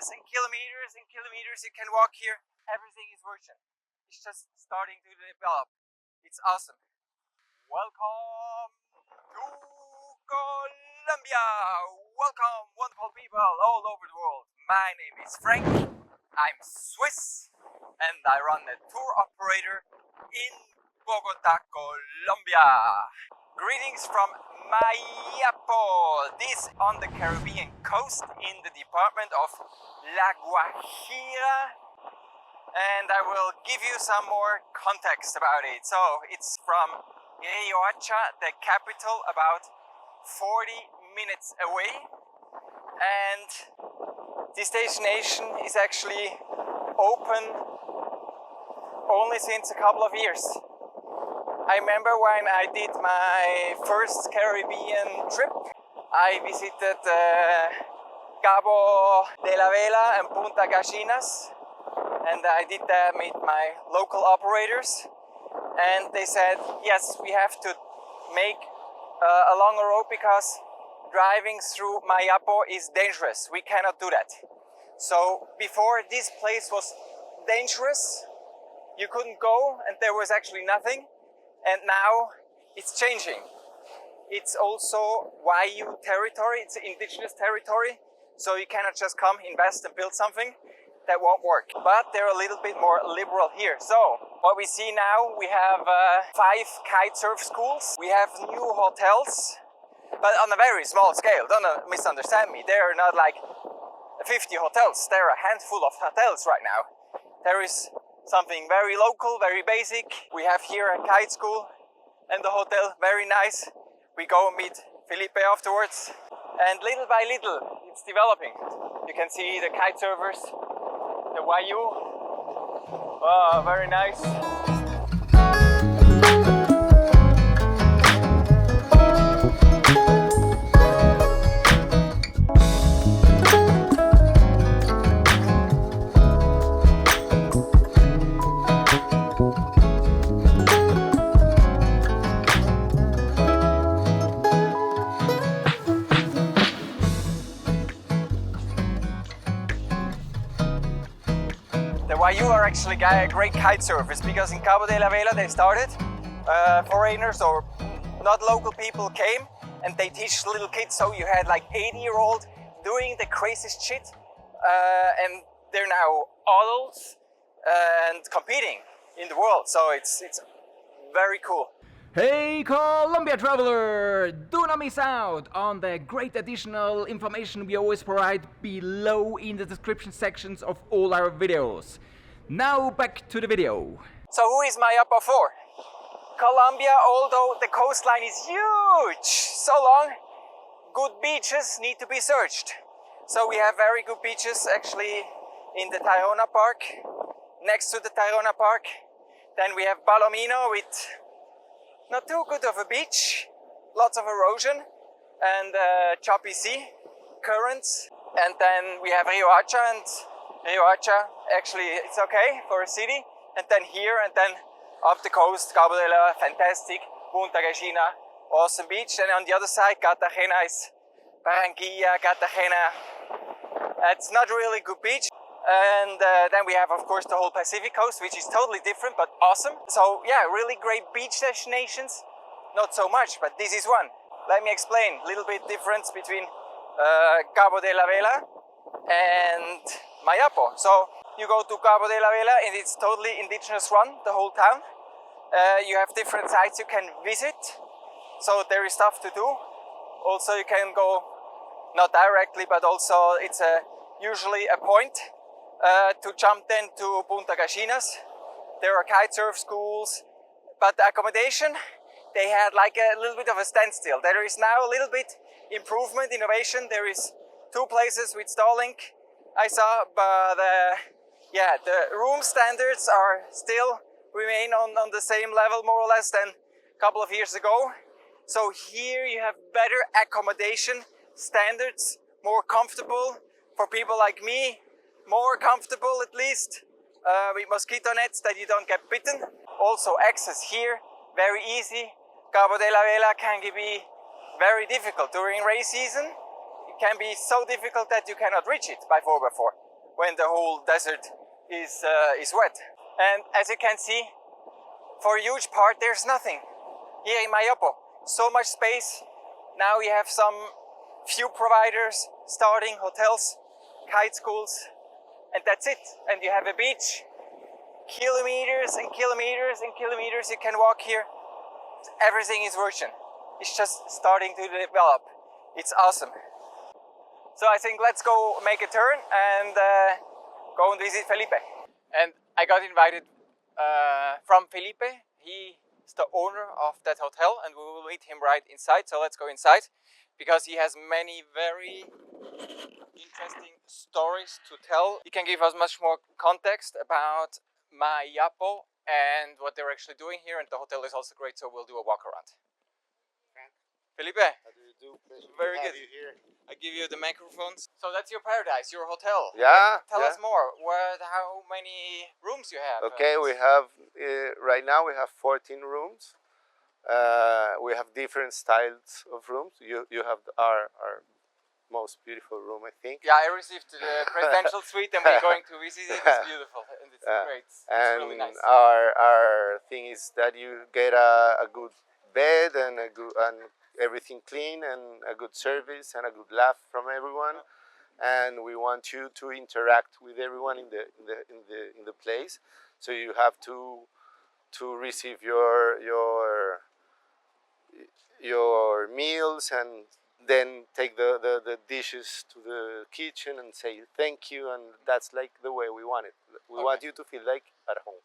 kilometers and kilometers you can walk here. Everything is virgin. It's just starting to develop. It's awesome. Welcome to Colombia. Welcome, wonderful people all over the world. My name is Frank. I'm Swiss and I run a tour operator in Bogota, Colombia. Greetings from Mayapo. This on the Caribbean coast in the department of Guajira. And I will give you some more context about it. So it's from Wayúu, the capital, about 40 minutes away. And this destination is actually open only since a couple of years. I remember when I did my first Caribbean trip, I visited Cabo de la Vela and Punta Gallinas. And I did that with my local operators, and they said, yes, we have to make a longer road because driving through Mayapo is dangerous. We cannot do that. So before, this place was dangerous. You couldn't go and there was actually nothing. And now it's changing. It's also Wayúu territory. It's indigenous territory. So you cannot just come, invest and build something. That won't work, but they're a little bit more liberal here. So what we see now, we have 5 kite surf schools. We have new hotels, but on a very small scale. Don't misunderstand me. There are not like 50 hotels. There are a handful of hotels right now. There is something very local, very basic. We have here a kite school and the hotel, very nice. We go meet Felipe afterwards, and little by little it's developing. You can see the kite surfers, the Wayúu. Oh, very nice. The Wayúu are actually great kite surfers because in Cabo de la Vela they started. Foreigners or not local people came and they teach little kids. So you had like 80-year-old doing the craziest shit, and they're now adults and competing in the world. So it's very cool. Hey Colombia traveler! Do not miss out on the great additional information we always provide below in the description sections of all our videos. Now back to the video. So who is Mayapo for? Colombia, although the coastline is huge, so long, good beaches need to be searched. So we have very good beaches actually in the Tayrona Park, next to the Tayrona Park. Then we have Palomino with not too good of a beach, lots of erosion and choppy sea currents. And then we have Riohacha, and Riohacha actually it's okay for a city. And then here and then up the coast, Cabo de la, fantastic, Punta Gallinas, awesome beach. And on the other side, Cartagena is Barranquilla, Cartagena. It's not really good beach. And then we have, of course, the whole Pacific coast, which is totally different, but awesome. So yeah, really great beach destinations. Not so much, but this is one. Let me explain a little bit difference between Cabo de la Vela and Mayapo. So you go to Cabo de la Vela and it's totally indigenous run, the whole town. You have different sites you can visit. So there is stuff to do. Also you can go, not directly, but also it's usually a point to jump then to Punta Gallinas. There are kite surf schools, but the accommodation, they had like a little bit of a standstill. There is now a little bit improvement, innovation. There is 2 places with Starlink I saw, but yeah, the room standards are still remain on the same level more or less than a couple of years ago. So here you have better accommodation standards, more comfortable for people like me, more comfortable at least, with mosquito nets that you don't get bitten. Also access here, very easy. Cabo de la Vela can be very difficult during race season. It can be so difficult that you cannot reach it by 4x4. when the whole desert is wet. And as you can see, for a huge part there's nothing here in Mayapo. So much space. Now we have some few providers starting, hotels, kite schools, and that's it. And you have a beach, kilometers and kilometers and kilometers you can walk here. Everything is virgin. It's just starting to develop. It's awesome. So I think let's go make a turn and go and visit Felipe. And I got invited from Felipe. He's the owner of that hotel and we will meet him right inside. So let's go inside because he has many very interesting stories to tell. He can give us much more context about Mayapo and what they're actually doing here, and the hotel is also great, so we'll do a walk around. Felipe, How do you do? Pleasure very to have good. you here. I give you the microphones. So that's your paradise, your hotel. Yeah. Tell yeah. us more. How many rooms you have? Okay, we have right now we have 14 rooms. We have different styles of rooms. You have our most beautiful room, I think. Yeah, I received the presidential suite and we're going to visit it. It's beautiful and it's great. It's And really nice. our thing is that you get a good bed and everything clean and a good service and a good laugh from everyone. And we want you to interact with everyone in the place. So you have to receive your meals and then take the dishes to the kitchen and say thank you, and that's like the way we want it. We want you to feel like at home.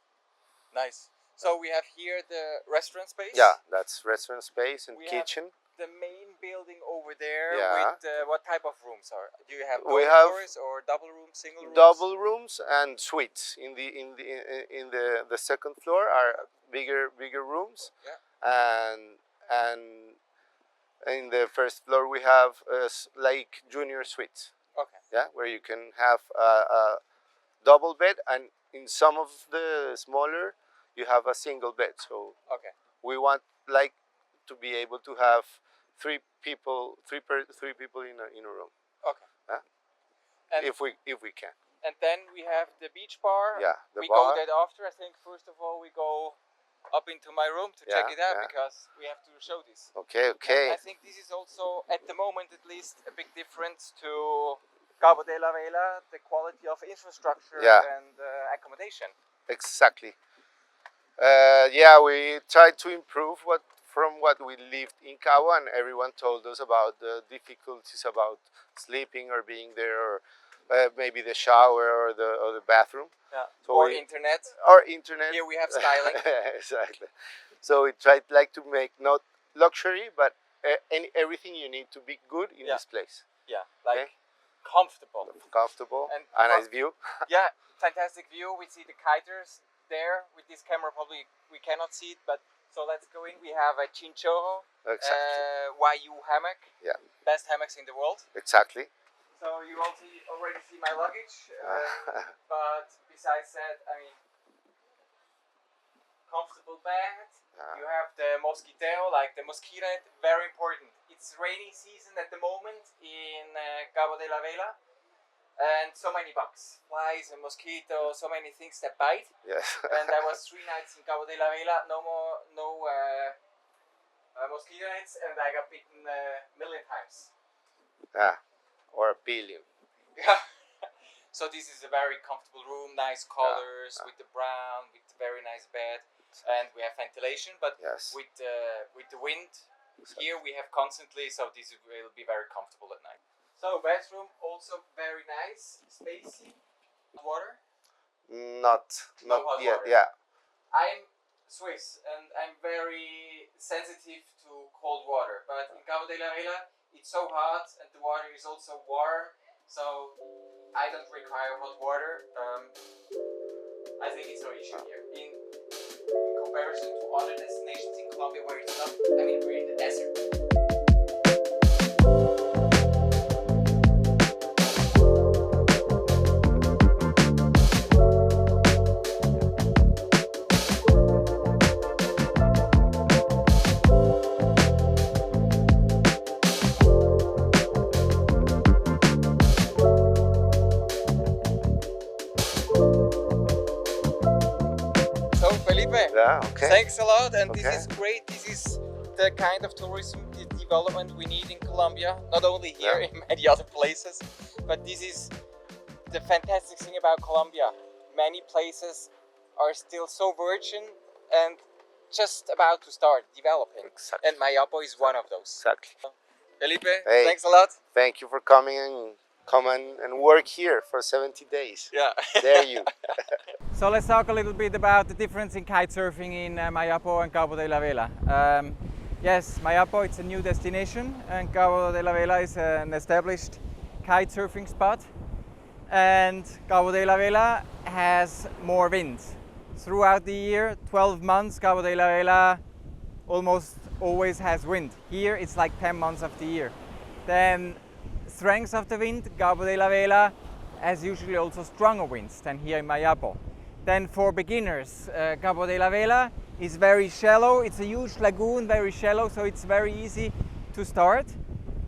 Nice. So we have here the restaurant space. Yeah, that's restaurant space and We have kitchen. the main building over there. Yeah. With what type of rooms are? Do you have We have dormitories or double rooms, single rooms? Double rooms and suites. In the second floor are bigger rooms. Yeah. And in the first floor we have like junior suites. Okay. Yeah, where you can have a double bed, and in some of the smaller you have a single bed. So Okay. we want like to be able to have three people in a room. Okay. Huh? And if we can. and then we have the beach bar. Yeah, the we bar. go that after. I think first of all we go up into my room to check Yeah, it out yeah. because we have to show this. Okay. And I think this is also at the moment at least a big difference to Cabo de la Vela, the quality of infrastructure Yeah. and accommodation. Exactly. Yeah, we tried to improve from what we lived in Cabo, and everyone told us about the difficulties about sleeping or being there, or maybe the shower or the bathroom. Yeah. So Or we- internet. Or internet. Here we have styling. Exactly. So we tried like to make not luxury, but everything you need to be good in Yeah. this place. Yeah, like Okay. comfortable. Comfortable, And a nice view. Yeah, fantastic view. We see the kiters there. With this camera, probably we cannot see it, but so let's go in. We have a Chinchorro Exactly. Wayúu hammock. Yeah. Best hammocks in the world. Exactly. So you already see my luggage. But besides that, I mean, comfortable bed. Yeah. You have the mosquitero, like the mosquito net, very important. It's rainy season at the moment in Cabo de la Vela, and so many bugs, flies and mosquitoes, so many things that bite. Yes. And I was 3 nights in Cabo de la Vela, no mosquito nets, and I got bitten a million times. Yeah. Or a billion. So this is a very comfortable room, nice colors with the brown, with the very nice bed, and we have ventilation. But Yes. with the wind here we have constantly, so this will be very comfortable at night. So bathroom also very nice, spacey. Water. Not No hot yet. water. Yeah. I'm Swiss and I'm very sensitive to cold water, but in Cabo de la Vela it's so hot and the water is also warm, so I don't require hot water. I think it's no issue here. In comparison to other destinations in Colombia where it's not, I mean, we're in the desert. Yeah, okay. Thanks a lot, and Okay. this is great. This is the kind of tourism development we need in Colombia, not only here, Yeah. in many other places, but this is the fantastic thing about Colombia. Many places are still so virgin and just about to start developing. Exactly. And Mayapo is one of those. Exactly. Felipe, Hey. thanks a lot. Thank you for coming and come and work here for 70 days. Yeah. Dare you. So let's talk a little bit about the difference in kitesurfing in Mayapo and Cabo de la Vela. Yes, Mayapo, it's a new destination, and Cabo de la Vela is an established kitesurfing spot. And Cabo de la Vela has more wind. Throughout the year, 12 months, Cabo de la Vela almost always has wind. Here it's like 10 months of the year. Then strength of the wind, Cabo de la Vela has usually also stronger winds than here in Mayapo. Then for beginners, Cabo de la Vela is very shallow. It's a huge lagoon, very shallow, so it's very easy to start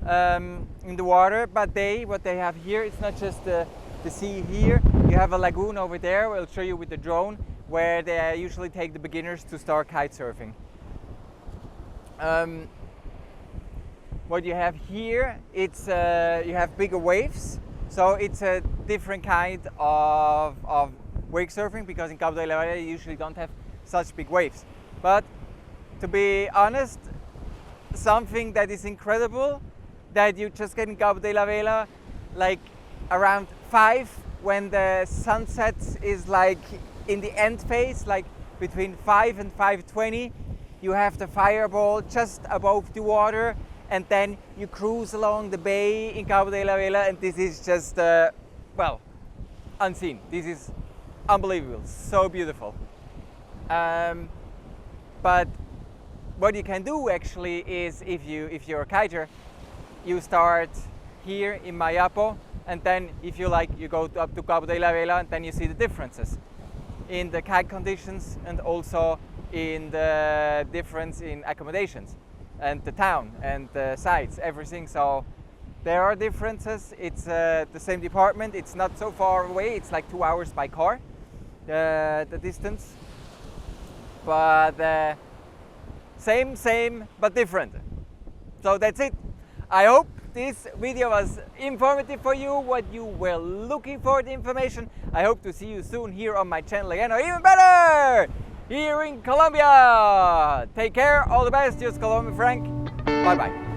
in the water. But what they have here, it's not just the sea here. You have a lagoon over there, we'll show you with the drone, where they usually take the beginners to start kitesurfing. What you have here, it's you have bigger waves, so it's a different kind of wake surfing, because in Cabo de la Vela you usually don't have such big waves. But to be honest, something that is incredible, that you just get in Cabo de la Vela like around 5, when the sunset is like in the end phase, like between 5 and 5:20, you have the fireball just above the water, and then you cruise along the bay in Cabo de la Vela, and this is just, well, unseen. This is unbelievable, so beautiful. But what you can do actually is, if you're a kiter, you start here in Mayapo, and then if you like, you go up to Cabo de la Vela, and then you see the differences in the kite conditions, and also in the difference in accommodations and the town and the sites, everything. So there are differences. It's the same department. It's not so far away. It's like 2 hours by car, the distance. But same but different. So that's it. I hope this video was informative for you, what you were looking for, the information. I hope to see you soon here on my channel again, or even better, here in Colombia. Take care, all the best, just Colombia Frank. Bye bye.